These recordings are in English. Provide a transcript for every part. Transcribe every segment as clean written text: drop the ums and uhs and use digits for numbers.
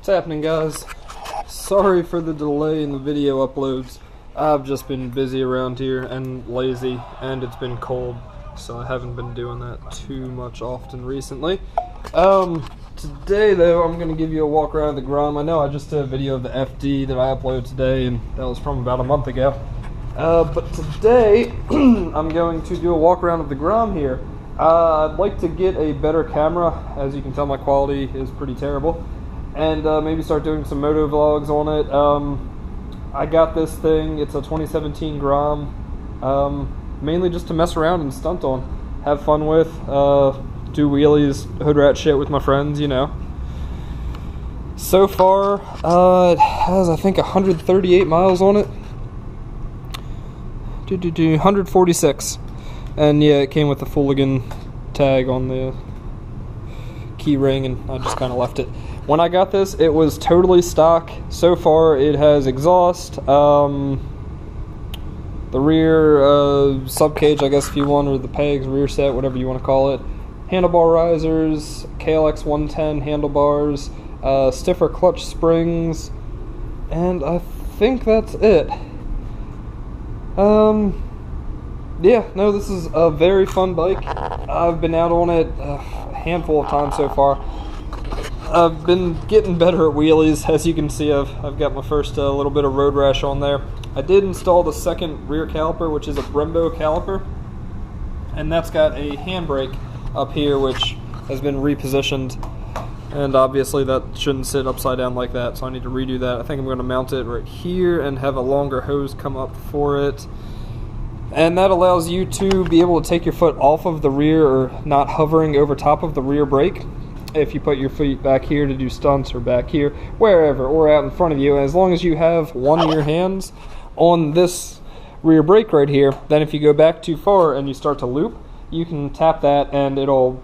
happening, guys? Sorry for the delay in the video uploads. I've just been busy around here and lazy, and it's been cold, so I haven't been doing that too much often recently. Today though, I'm going to give you a walk around the Grom. I know I just did a video of the FD that I uploaded today, and that was from about a month ago. But today, I'm going to do a walk around of the Grom here. I'd like to get a better camera. As you can tell, my quality is pretty terrible. And maybe start doing some moto vlogs on it. I got this thing, it's a 2017 Grom, mainly just to mess around and stunt on, have fun with, do wheelies, hood rat shit with my friends, you know. So far, it has, I think, 138 miles on it. 146. And yeah, it came with the Fooligan tag on the key ring, and I just kind of left it. When I got this, it was totally stock. So far, it has exhaust, the rear subcage, I guess if you want, or the pegs, rear set, whatever you want to call it. Handlebar risers, KLX 110 handlebars, stiffer clutch springs, and I think that's it. Yeah, no, this is a very fun bike. I've been out on it a handful of times so far. I've been getting better at wheelies. As you can see, I've got my first little bit of road rash on there. I did install the second rear caliper, which is a Brembo caliper, and that's got a handbrake up here, which has been repositioned, and obviously that shouldn't sit upside down like that, so I need to redo that. I think I'm going to mount it right here and have a longer hose come up for it. And that allows you to be able to take your foot off of the rear, or not hovering over top of the rear brake. If you put your feet back here to do stunts, or back here, wherever, or out in front of you, as long as you have one of your hands on this rear brake right here, then if you go back too far and you start to loop, you can tap that and it'll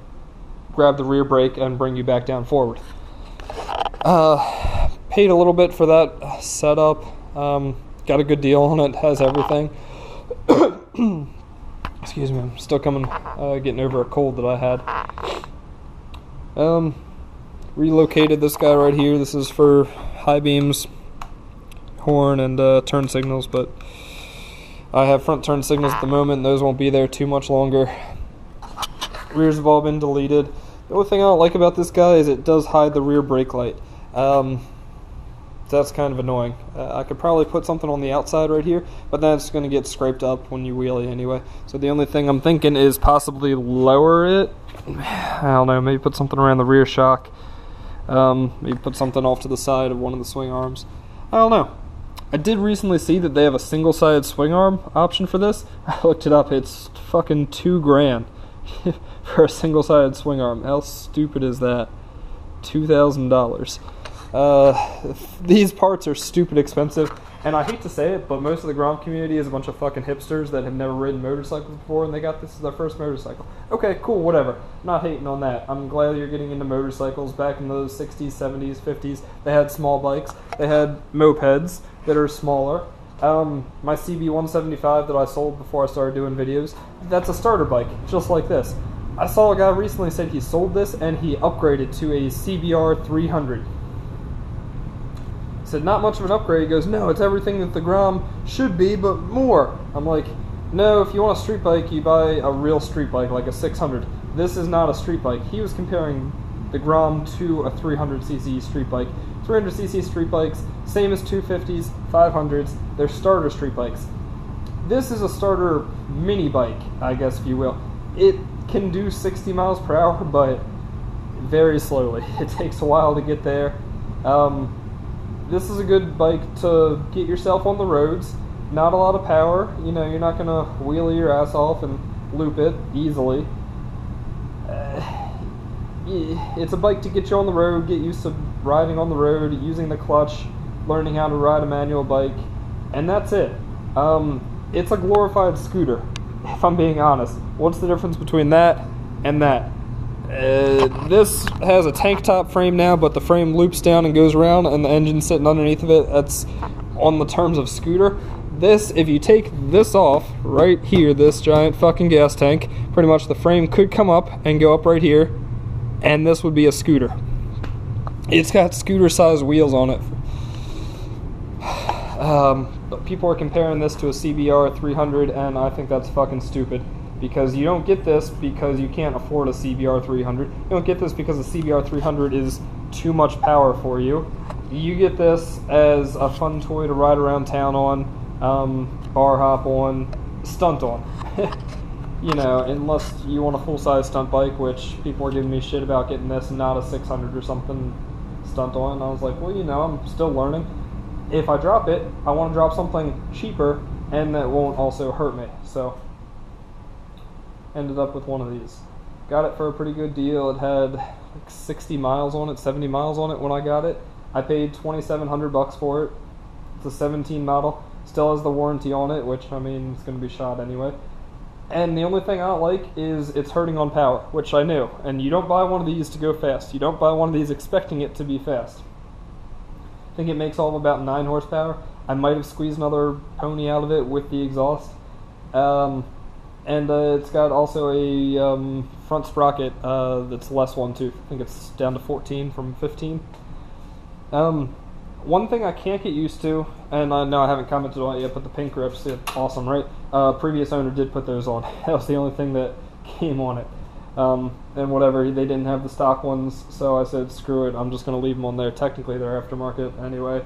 grab the rear brake and bring you back down forward. Paid a little bit for that setup. Got a good deal on it, has everything. Excuse me, I'm still getting over a cold that I had. Relocated this guy right here. This is for high beams, horn, and turn signals, but I have front turn signals at the moment, and those won't be there too much longer. Rears have all been deleted. The only thing I don't like about this guy is it does hide the rear brake light. That's kind of annoying. I could probably put something on the outside right here, but that's going to get scraped up when you wheelie anyway. So the only thing I'm thinking is possibly lower it. I don't know, maybe put something around the rear shock. Maybe put something off to the side of one of the swing arms. I don't know. I did recently see that they have a single-sided swing arm option for this. I looked it up. It's fucking $2,000 for a single-sided swing arm. How stupid is that? $2,000. These parts are stupid expensive, and I hate to say it, but most of the Grom community is a bunch of fucking hipsters that have never ridden motorcycles before, and they got this as their first motorcycle. Okay, cool, whatever. Not hating on that. I'm glad you're getting into motorcycles. Back in those 60s, 70s, 50s, they had small bikes. They had mopeds that are smaller. My CB175 that I sold before I started doing videos, that's a starter bike, just like this. I saw a guy recently said he sold this, and he upgraded to a CBR 300. Said not much of an upgrade. He goes, no, it's everything that the Grom should be, but more. I'm like, no, if you want a street bike, you buy a real street bike, like a 600. This is not a street bike. He was comparing the Grom to a 300cc street bike. 300cc street bikes, same as 250s, 500s, they're starter street bikes. This is a starter mini bike, I guess if you will. It can do 60 miles per hour, but very slowly. It takes a while to get there. This is a good bike to get yourself on the roads. Not a lot of power. You know, you're not going to wheelie your ass off and loop it easily. It's a bike to get you on the road, get used to riding on the road, using the clutch, learning how to ride a manual bike, and that's it. It's a glorified scooter, if I'm being honest. What's the difference between that and that? This has a tank top frame now, but the frame loops down and goes around, and the engine's sitting underneath of it. That's on the terms of scooter. This, if you take this off right here, this giant fucking gas tank, pretty much the frame could come up and go up right here, and this would be a scooter. It's got scooter-sized wheels on it. But people are comparing this to a CBR 300, and I think that's fucking stupid. Because you don't get this because you can't afford a CBR 300. You don't get this because the CBR 300 is too much power for you. You get this as a fun toy to ride around town on, bar hop on, stunt on. You know, unless you want a full-size stunt bike, which people are giving me shit about getting this and not a 600 or something stunt on. And I was like, well, you know, I'm still learning. If I drop it, I want to drop something cheaper and that won't also hurt me. So, ended up with one of these. Got it for a pretty good deal. It had like 60 miles on it, 70 miles on it when I got it. I paid $2,700 for it. It's a 17 model. Still has the warranty on it, which, I mean, it's going to be shot anyway. And the only thing I don't like is it's hurting on power, which I knew. And you don't buy one of these to go fast. You don't buy one of these expecting it to be fast. I think it makes all of about 9 horsepower. I might have squeezed another pony out of it with the exhaust. And it's got also a front sprocket that's less one too. I think it's down to 14 from 15. One thing I can't get used to, and I know I haven't commented on it yet, but the pink grips, awesome, right? Previous owner did put those on. That was the only thing that came on it. And whatever, they didn't have the stock ones, so I said, screw it, I'm just going to leave them on there. Technically, they're aftermarket anyway.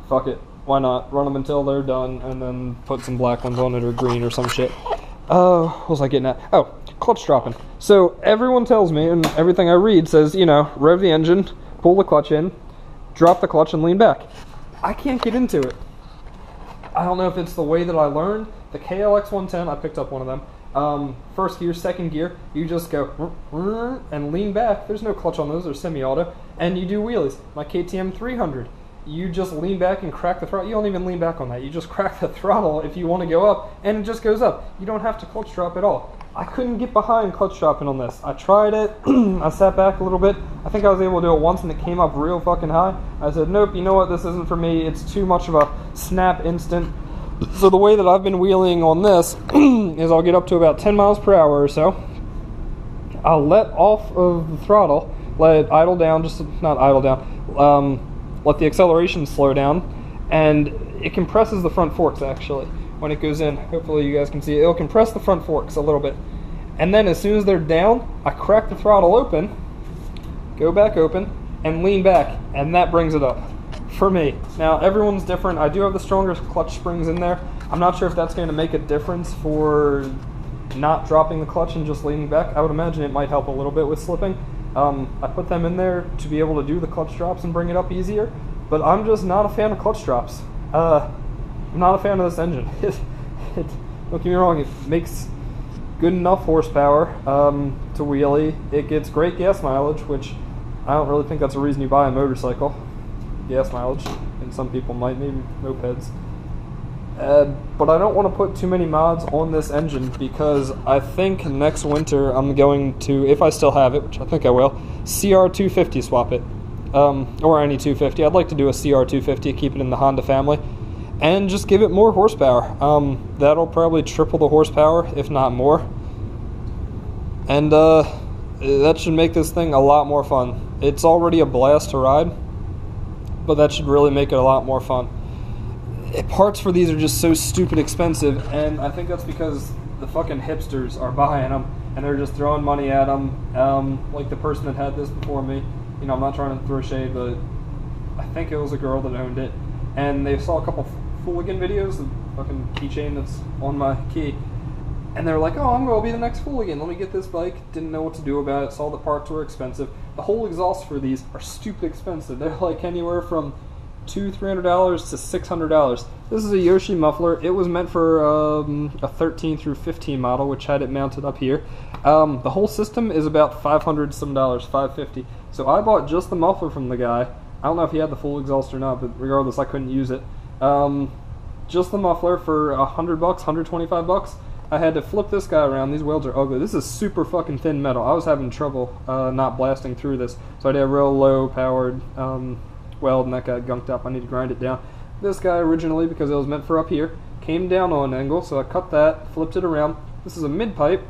Fuck it. Why not? Run them until they're done, and then put some black ones on it, or green, or some shit. What was I getting at? Oh, clutch dropping. So, everyone tells me, and everything I read says, you know, rev the engine, pull the clutch in, drop the clutch, and lean back. I can't get into it. I don't know if it's the way that I learned. The KLX 110, I picked up one of them. First gear, second gear, you just go and lean back. There's no clutch on those, they're semi-auto. And you do wheelies. My KTM 300, you just lean back and crack the throttle. You don't even lean back on that. You just crack the throttle if you want to go up, and it just goes up. You don't have to clutch drop at all. I couldn't get behind clutch dropping on this. I tried it. I sat back a little bit. I think I was able to do it once, and it came up real fucking high. I said, nope, you know what? This isn't for me. It's too much of a snap instant. So the way that I've been wheeling on this is I'll get up to about 10 miles per hour or so. I'll let off of the throttle, let it idle down, just not idle down, let the acceleration slow down, and it compresses the front forks actually. When it goes in, hopefully you guys can see it, it'll compress the front forks a little bit. And then as soon as they're down, I crack the throttle open, go back open, and lean back, and that brings it up. For me. Now, everyone's different. I do have the stronger clutch springs in there. I'm not sure if that's going to make a difference for not dropping the clutch and just leaning back. I would imagine it might help a little bit with slipping. I put them in there to be able to do the clutch drops and bring it up easier, but I'm just not a fan of clutch drops. I'm not a fan of this engine. Don't get me wrong, it makes good enough horsepower to wheelie. It gets great gas mileage, which I don't really think that's a reason you buy a motorcycle. Gas mileage, and some people might, maybe mopeds. But I don't want to put too many mods on this engine because I think next winter I'm going to, if I still have it, which I think I will, CR250 swap it. Or any 250. I'd like to do a CR250, keep it in the Honda family, and just give it more horsepower. That'll probably triple the horsepower, if not more. And that should make this thing a lot more fun. It's already a blast to ride, but that should really make it a lot more fun. Parts for these are just so stupid expensive, and I think that's because the fucking hipsters are buying them, and they're just throwing money at them, like the person that had this before me. You know, I'm not trying to throw shade, but I think it was a girl that owned it, and they saw a couple Fooligan videos, the fucking keychain that's on my key, and they were like, oh, I'm going to be the next Fooligan, let me get this bike. Didn't know what to do about it, saw the parts were expensive. The whole exhaust for these are stupid expensive. They're like anywhere from $200-300 to $600. This is a Yoshi muffler. It was meant for a 13 through 15 model, which had it mounted up here. The whole system is about $500 some, $550. So I bought just the muffler from the guy. I don't know if he had the full exhaust or not, but regardless, I couldn't use it. Just the muffler for $100, $125. I had to flip this guy around. These welds are ugly. This is super fucking thin metal. I was having trouble not blasting through this, so I did a real low powered weld, and that got gunked up. I need to grind it down. This guy originally, because it was meant for up here, came down on an angle, so I cut that, flipped it around. This is a mid pipe.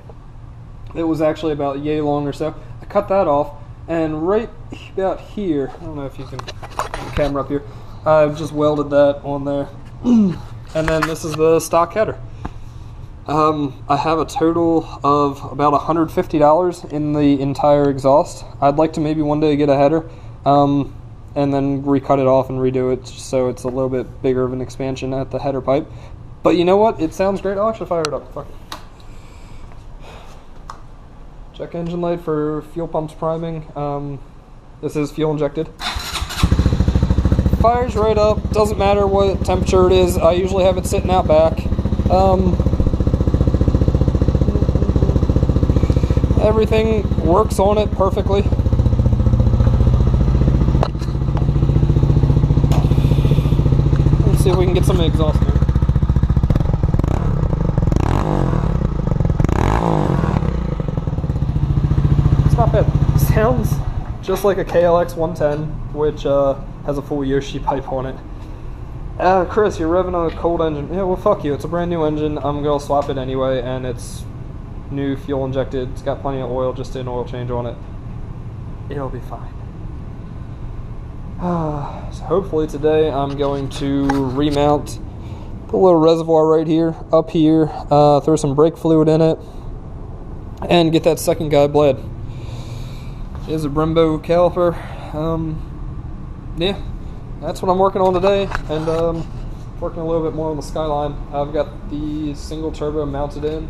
It was actually about yay long or so. I cut that off, And right about here, I don't know if you can get the camera up here, I've just welded that on there. And then this is the stock header. I have a total of about $150 in the entire exhaust. I'd like to maybe one day get a header, and then recut it off and redo it so it's a little bit bigger of an expansion at the header pipe. But you know what? It sounds great. I'll actually fire it up. Fuck it. Check engine light for fuel pumps priming. This is fuel injected. Fires right up. Doesn't matter what temperature it is. I usually have it sitting out back. Everything works on it perfectly. Let's see if we can get some exhaust here. It's not bad. It sounds just like a KLX 110, which has a full Yoshi pipe on it. Chris, you're revving on a cold engine. Yeah, well, fuck you. It's a brand new engine. I'm going to swap it anyway, and it's new fuel injected. It's got plenty of oil, just an oil change on it. It'll be fine. So hopefully today I'm going to remount the little reservoir right here, up here, throw some brake fluid in it, and get that second guide bled. Here's a Brembo caliper. Yeah, that's what I'm working on today, and working a little bit more on the Skyline. I've got the single turbo mounted in,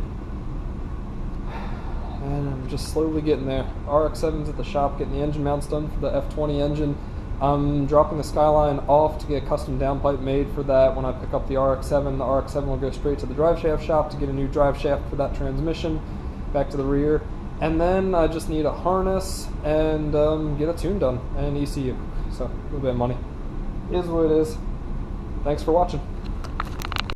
and I'm just slowly getting there. RX-7's at the shop, getting the engine mounts done for the F20 engine. I'm dropping the Skyline off to get a custom downpipe made for that. When I pick up the RX-7, the RX-7 will go straight to the drive shaft shop to get a new drive shaft for that transmission, back to the rear. And then I just need a harness and get a tune done and ECU. So a little bit of money. It is what it is. Thanks for watching.